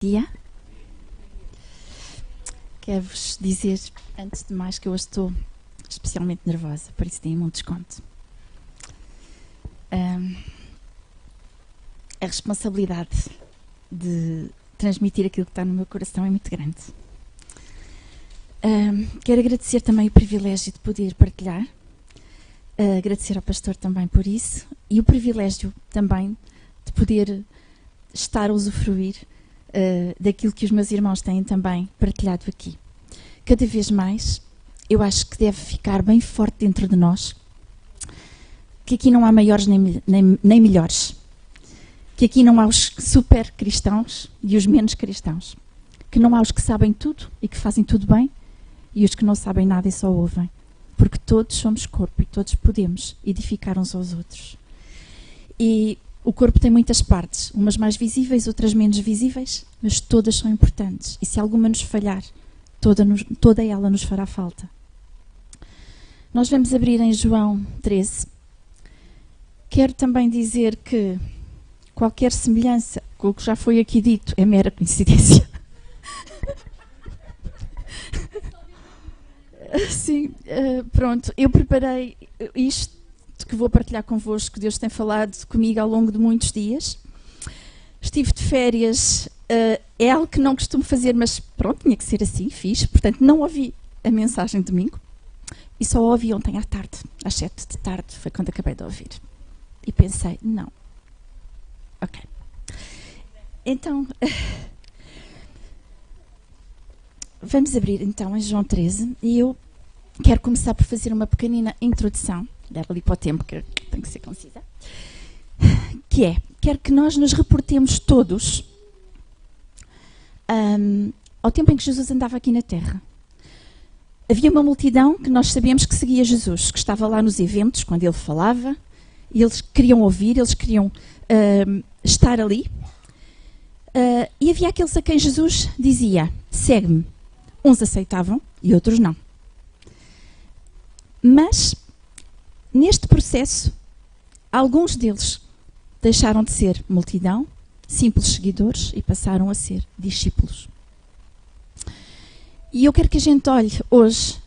Dia. Quero-vos dizer, antes de mais, que eu hoje estou especialmente nervosa, por isso deem-me um desconto. A responsabilidade de transmitir aquilo que está no meu coração é muito grande. Quero agradecer também o privilégio de poder partilhar, agradecer ao pastor também por isso, e o privilégio também de poder estar a usufruir daquilo que os meus irmãos têm também partilhado aqui. Cada vez mais, eu acho que deve ficar bem forte dentro de nós que aqui não há maiores nem melhores, que aqui não há os super cristãos e os menos cristãos, que não há os que sabem tudo e que fazem tudo bem e os que não sabem nada e só ouvem, porque todos somos corpo e todos podemos edificar uns aos outros. E o corpo tem muitas partes, umas mais visíveis, outras menos visíveis, mas todas são importantes. E se alguma nos falhar, toda ela nos fará falta. Nós vamos abrir em João 13. Quero também dizer que qualquer semelhança com o que já foi aqui dito é mera coincidência. Sim, pronto, eu preparei isto que vou partilhar convosco, que Deus tem falado comigo ao longo de muitos dias. Estive de férias, é algo que não costumo fazer, mas pronto, tinha que ser assim, fiz. Portanto, não ouvi a mensagem de domingo e só ouvi ontem à tarde, às 7 da tarde, foi quando acabei de ouvir. E pensei, não. Ok. Então, vamos abrir então em João 13 e eu quero começar por fazer uma pequenina introdução. Dar ali para o tempo, que tem que ser concisa. Quero que nós nos reportemos todos ao tempo em que Jesus andava aqui na Terra. Havia uma multidão que nós sabemos que seguia Jesus, que estava lá nos eventos, quando ele falava, e eles queriam ouvir, eles queriam estar ali. E havia aqueles a quem Jesus dizia, segue-me. Uns aceitavam e outros não. Mas neste processo, alguns deles deixaram de ser multidão, simples seguidores, e passaram a ser discípulos. E eu quero que a gente olhe hoje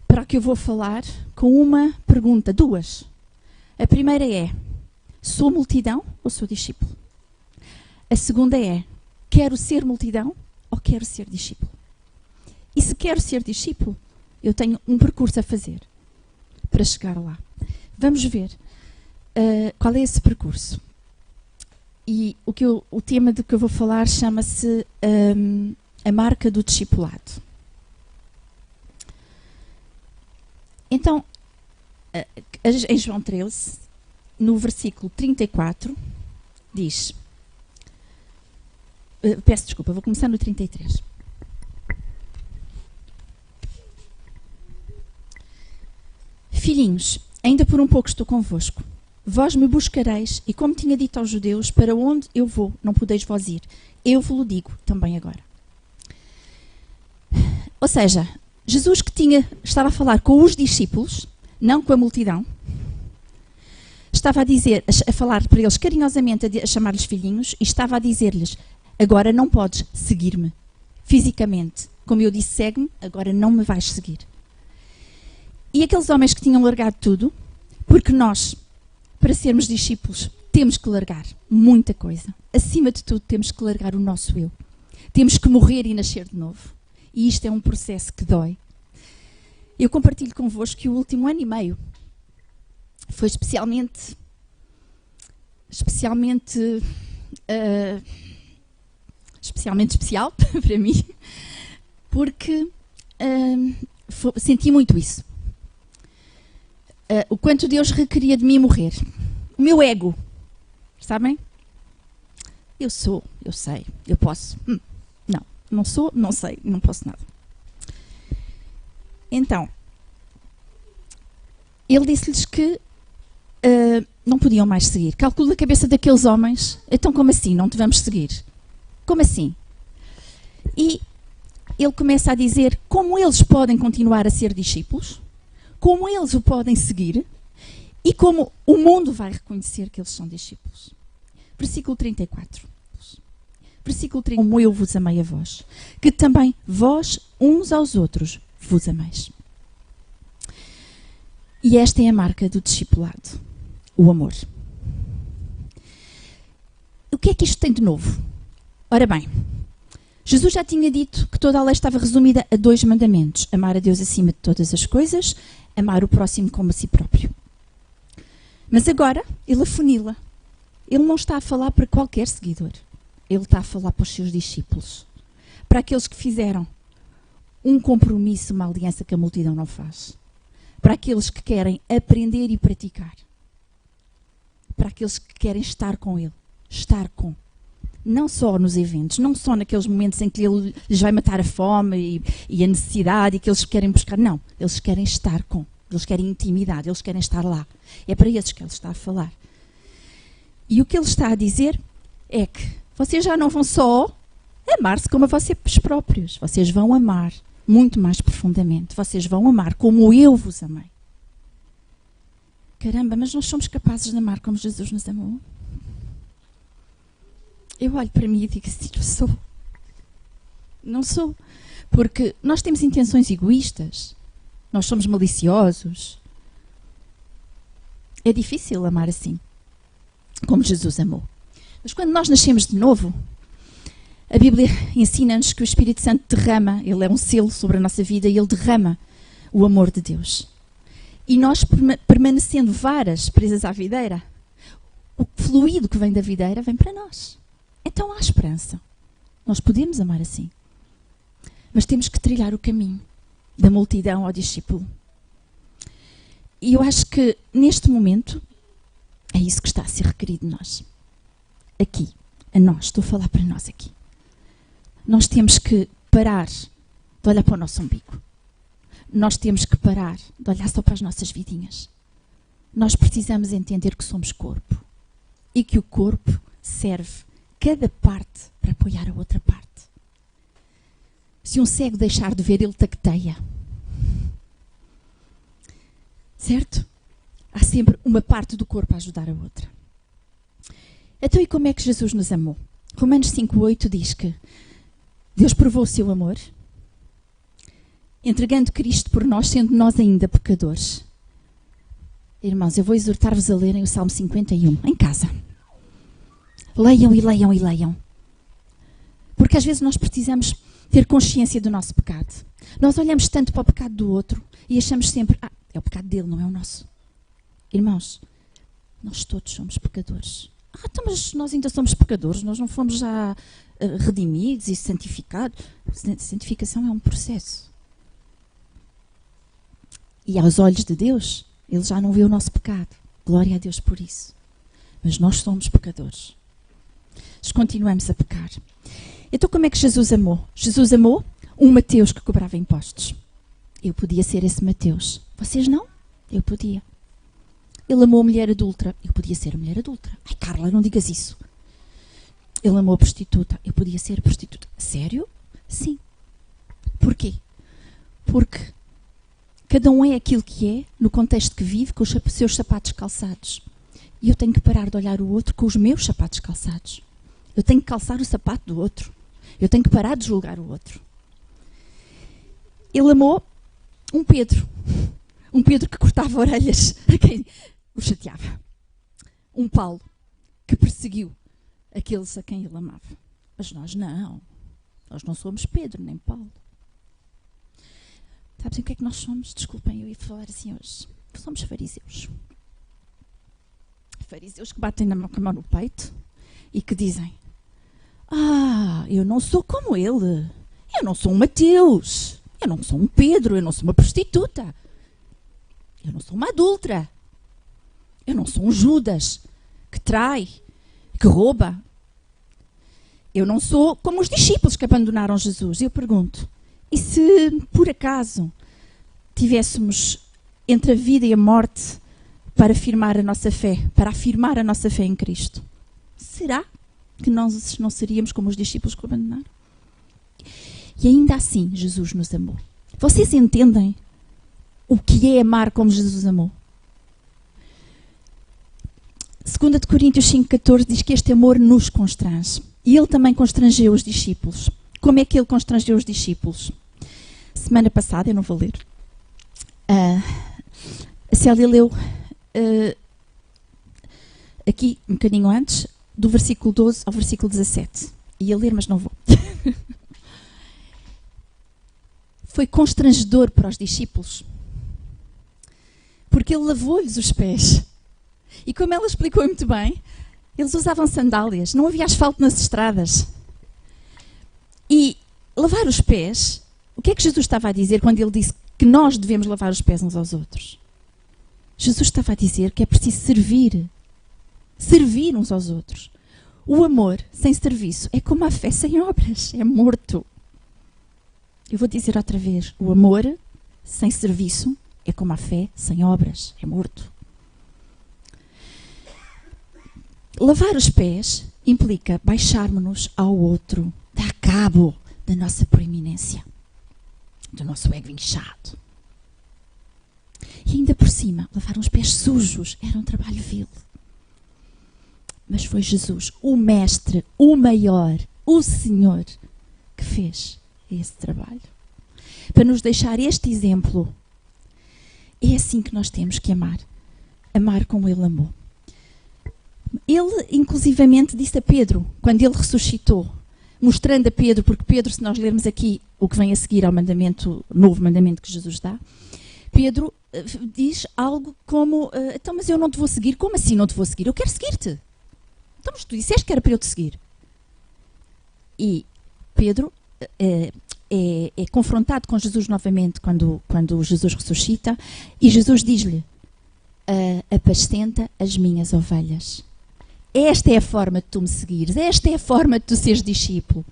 para o que eu vou falar com uma pergunta, duas. A primeira é, sou multidão ou sou discípulo? A segunda é, quero ser multidão ou quero ser discípulo? E se quero ser discípulo, eu tenho um percurso a fazer para chegar lá. Vamos ver qual é esse percurso. E o tema do que eu vou falar chama-se a marca do discipulado. Então, em João 13, no versículo 34, diz... peço desculpa, vou começar no 33. Filhinhos, ainda por um pouco estou convosco. Vós me buscareis, e como tinha dito aos judeus, para onde eu vou, não podeis vós ir. Eu vos digo também agora. Ou seja, Jesus que estava a falar com os discípulos, não com a multidão, estava a falar para eles carinhosamente, a chamar-lhes filhinhos, e estava a dizer-lhes, agora não podes seguir-me fisicamente. Como eu disse, segue-me, agora não me vais seguir. E aqueles homens que tinham largado tudo, porque nós, para sermos discípulos, temos que largar muita coisa. Acima de tudo, temos que largar o nosso eu. Temos que morrer e nascer de novo. E isto é um processo que dói. Eu compartilho convosco que o último ano e meio foi especialmente especial para mim, porque senti muito isso. O quanto Deus requeria de mim morrer. O meu ego, sabem? Eu sei, eu posso. Não sou, não sei, não posso nada. Então, ele disse-lhes que não podiam mais seguir. Calcula a cabeça daqueles homens. Então, como assim? Não te vamos seguir? Como assim? E ele começa a dizer como eles podem continuar a ser discípulos, como eles o podem seguir e como o mundo vai reconhecer que eles são discípulos. Versículo 34. Versículo 30. Como eu vos amei a vós, que também vós uns aos outros vos ameis. E esta é a marca do discipulado, o amor. O que é que isto tem de novo? Ora bem, Jesus já tinha dito que toda a lei estava resumida a 2 mandamentos. Amar a Deus acima de todas as coisas, amar o próximo como a si próprio. Mas agora ele afunila. Ele não está a falar para qualquer seguidor. Ele está a falar para os seus discípulos. Para aqueles que fizeram um compromisso, uma aliança que a multidão não faz. Para aqueles que querem aprender e praticar. Para aqueles que querem estar com ele. Estar com. Não só nos eventos, não só naqueles momentos em que ele lhes vai matar a fome e a necessidade e que eles querem buscar. Não, eles querem estar com. Eles querem intimidade, eles querem estar lá. É para esses que ele está a falar. E o que ele está a dizer é que vocês já não vão só amar-se como a vocês próprios. Vocês vão amar muito mais profundamente. Vocês vão amar como eu vos amei. Caramba, mas nós somos capazes de amar como Jesus nos amou? Eu olho para mim e digo assim, eu sou. Não sou. Porque nós temos intenções egoístas. Nós somos maliciosos. É difícil amar assim, como Jesus amou. Mas quando nós nascemos de novo, a Bíblia ensina-nos que o Espírito Santo derrama, ele é um selo sobre a nossa vida e ele derrama o amor de Deus. E nós, permanecendo varas presas à videira, o fluido que vem da videira vem para nós. Então há esperança. Nós podemos amar assim. Mas temos que trilhar o caminho da multidão ao discípulo. E eu acho que neste momento é isso que está a ser requerido de nós. Aqui, a nós, estou a falar para nós aqui. Nós temos que parar de olhar para o nosso umbigo. Nós temos que parar de olhar só para as nossas vidinhas. Nós precisamos entender que somos corpo. E que o corpo serve cada parte para apoiar a outra parte. Se um cego deixar de ver, ele tacteia. Certo? Há sempre uma parte do corpo a ajudar a outra. Então, e como é que Jesus nos amou? Romanos 5,8 diz que Deus provou o seu amor, entregando Cristo por nós, sendo nós ainda pecadores. Irmãos, eu vou exortar-vos a lerem o Salmo 51, em casa. Leiam e leiam e leiam. Porque às vezes nós precisamos ter consciência do nosso pecado. Nós olhamos tanto para o pecado do outro e achamos sempre, é o pecado dele, não é o nosso. Irmãos, nós todos somos pecadores. Então, mas nós ainda somos pecadores, nós não fomos já redimidos e santificados. Santificação é um processo. E aos olhos de Deus, ele já não vê o nosso pecado. Glória a Deus por isso. Mas nós somos pecadores. Nós continuamos a pecar. Então como é que Jesus amou? Jesus amou um Mateus que cobrava impostos. Eu podia ser esse Mateus. Vocês não? Eu podia. Ele amou a mulher adulta. Eu podia ser a mulher adulta. Ai, Carla, não digas isso. Ele amou a prostituta. Eu podia ser a prostituta. Sério? Sim. Porquê? Porque cada um é aquilo que é, no contexto que vive, com os seus sapatos calçados. E eu tenho que parar de olhar o outro com os meus sapatos calçados. Eu tenho que calçar o sapato do outro. Eu tenho que parar de julgar o outro. Ele amou um Pedro. Um Pedro que cortava orelhas a quem o chateava. Um Paulo que perseguiu aqueles a quem ele amava. Mas nós não. Nós não somos Pedro nem Paulo. Sabem o que é que nós somos? Desculpem, eu ia falar assim hoje. Somos fariseus. Fariseus que batem com a mão no peito e que dizem: eu não sou como ele. Eu não sou um Mateus. Eu não sou um Pedro. Eu não sou uma prostituta. Eu não sou uma adúltera. Eu não sou um Judas que trai, que rouba. Eu não sou como os discípulos que abandonaram Jesus. Eu pergunto, e se por acaso tivéssemos entre a vida e a morte para afirmar a nossa fé em Cristo? Será que nós não seríamos como os discípulos que o abandonaram? E ainda assim Jesus nos amou. Vocês entendem o que é amar como Jesus amou? 2 Coríntios 5,14 diz que este amor nos constrange. E ele também constrangeu os discípulos. Como é que ele constrangeu os discípulos? Semana passada, eu não vou ler, a Célia leu aqui, um bocadinho antes, do versículo 12 ao versículo 17. Ia ler, mas não vou. Foi constrangedor para os discípulos, porque ele lavou-lhes os pés. E como ela explicou muito bem, eles usavam sandálias, não havia asfalto nas estradas. E lavar os pés, o que é que Jesus estava a dizer quando ele disse que nós devemos lavar os pés uns aos outros? Jesus estava a dizer que é preciso servir uns aos outros. O amor sem serviço é como a fé sem obras, é morto. Eu vou dizer outra vez, o amor sem serviço é como a fé sem obras, é morto. Lavar os pés implica baixarmos-nos ao outro, dar cabo da nossa proeminência, do nosso ego inchado. E ainda por cima, lavar uns pés sujos era um trabalho vil. Mas foi Jesus, o Mestre, o Maior, o Senhor, que fez esse trabalho. Para nos deixar este exemplo, é assim que nós temos que amar. Amar como Ele amou. Ele, inclusivamente, disse a Pedro, quando ele ressuscitou, mostrando a Pedro, porque Pedro, se nós lermos aqui o que vem a seguir ao mandamento, novo mandamento que Jesus dá, Pedro diz algo como, então, mas eu não te vou seguir. Como assim não te vou seguir? Eu quero seguir-te. Então, mas tu disseste que era para eu te seguir. E Pedro é confrontado com Jesus novamente quando Jesus ressuscita, e Jesus diz-lhe, apacenta as minhas ovelhas. Esta é a forma de tu me seguires, esta é a forma de tu seres discípulo.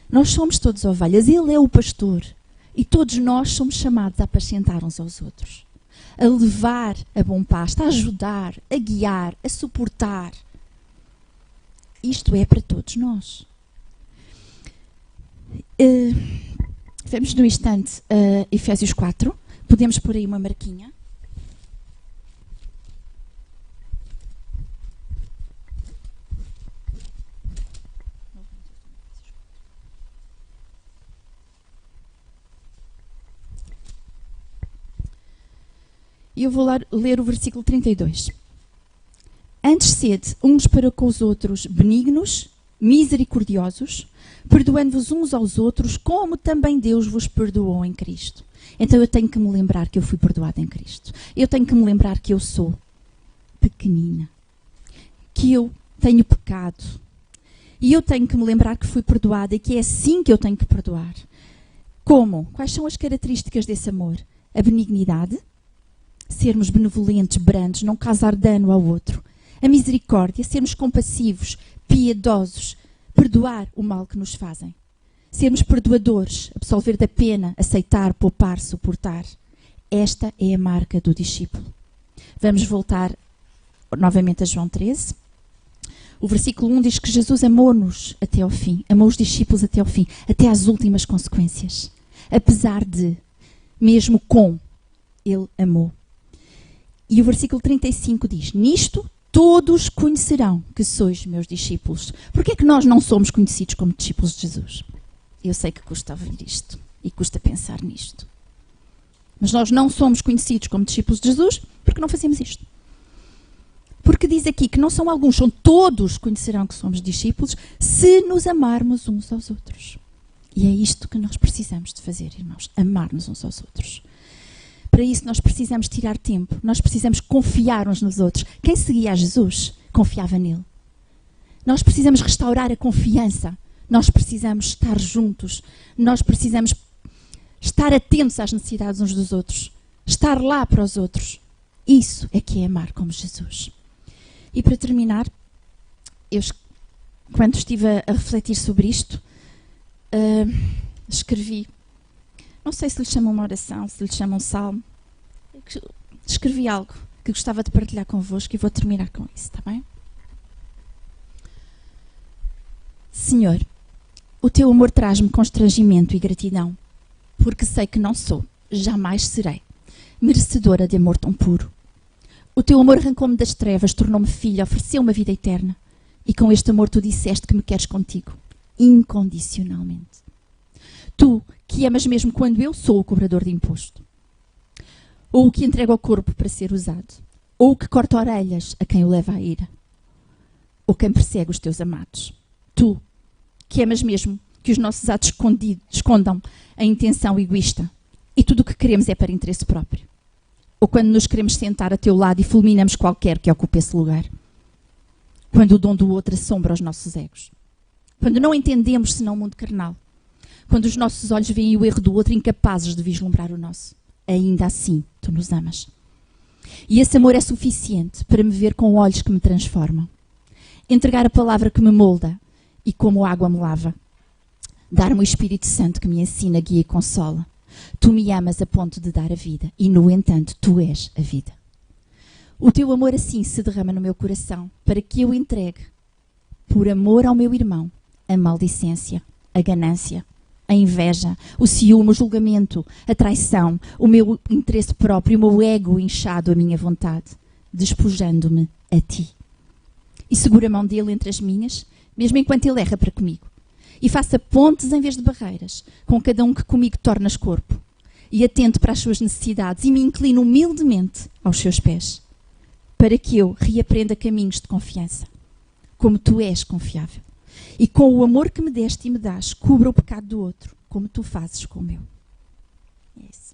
Nós somos todos ovelhas, Ele é o pastor. E todos nós somos chamados a apacentar uns aos outros. A levar a bom pasto, a ajudar, a guiar, a suportar. Isto é para todos nós. Vamos no instante Efésios 4. Podemos pôr aí uma marquinha. E eu vou ler o versículo 32. Antes sede uns para com os outros benignos, misericordiosos, perdoando-vos uns aos outros, como também Deus vos perdoou em Cristo. Então eu tenho que me lembrar que eu fui perdoada em Cristo. Eu tenho que me lembrar que eu sou pequenina, que eu tenho pecado. E eu tenho que me lembrar que fui perdoada e que é assim que eu tenho que perdoar. Como? Quais são as características desse amor? A benignidade, sermos benevolentes, brandos, não causar dano ao outro. A misericórdia, sermos compassivos, piedosos, perdoar o mal que nos fazem. Sermos perdoadores, absolver da pena, aceitar, poupar, suportar. Esta é a marca do discípulo. Vamos voltar novamente a João 13. O versículo 1 diz que Jesus amou-nos até ao fim, amou os discípulos até ao fim, até às últimas consequências. Apesar de, mesmo com, Ele amou. E o versículo 35 diz, nisto todos conhecerão que sois meus discípulos. Porquê é que nós não somos conhecidos como discípulos de Jesus? Eu sei que custa ouvir isto e custa pensar nisto. Mas nós não somos conhecidos como discípulos de Jesus porque não fazemos isto. Porque diz aqui que não são alguns, são todos conhecerão que somos discípulos se nos amarmos uns aos outros. E é isto que nós precisamos de fazer, irmãos, amar-nos uns aos outros. Para isso nós precisamos tirar tempo, nós precisamos confiar uns nos outros. Quem seguia a Jesus confiava nele. Nós precisamos restaurar a confiança, nós precisamos estar juntos, nós precisamos estar atentos às necessidades uns dos outros, estar lá para os outros. Isso é que é amar como Jesus. E para terminar, eu, quando estive a refletir sobre isto, escrevi, não sei se lhe chama uma oração, se lhe chama um salmo, escrevi algo que gostava de partilhar convosco e vou terminar com isso, está bem? Senhor, o teu amor traz-me constrangimento e gratidão, porque sei que não sou, jamais serei, merecedora de amor tão puro. O teu amor arrancou-me das trevas, tornou-me filha, ofereceu-me a vida eterna. E com este amor tu disseste que me queres contigo, incondicionalmente. Tu, que amas mesmo quando eu sou o cobrador de imposto. Ou o que entrega o corpo para ser usado. Ou o que corta orelhas a quem o leva à ira. Ou quem persegue os teus amados. Tu, que amas mesmo que os nossos atos escondam a intenção egoísta. E tudo o que queremos é para interesse próprio. Ou quando nos queremos sentar a teu lado e fulminamos qualquer que ocupe esse lugar. Quando o dom do outro assombra os nossos egos. Quando não entendemos senão o mundo carnal. Quando os nossos olhos veem o erro do outro incapazes de vislumbrar o nosso. Ainda assim, tu nos amas. E esse amor é suficiente para me ver com olhos que me transformam. Entregar a palavra que me molda e como a água me lava. Dar-me o Espírito Santo que me ensina, guia e consola. Tu me amas a ponto de dar a vida e, no entanto, tu és a vida. O teu amor assim se derrama no meu coração para que eu entregue, por amor ao meu irmão, a maldicência, a ganância, a inveja, o ciúme, o julgamento, a traição, o meu interesse próprio, o meu ego inchado, a minha vontade, despojando-me a ti. E segura a mão dele entre as minhas, mesmo enquanto ele erra para comigo. E faça pontes em vez de barreiras, com cada um que comigo tornas corpo. E atento para as suas necessidades e me inclino humildemente aos seus pés. Para que eu reaprenda caminhos de confiança, como tu és confiável. E com o amor que me deste e me dás, cubra o pecado do outro, como tu fazes com o meu. É isso.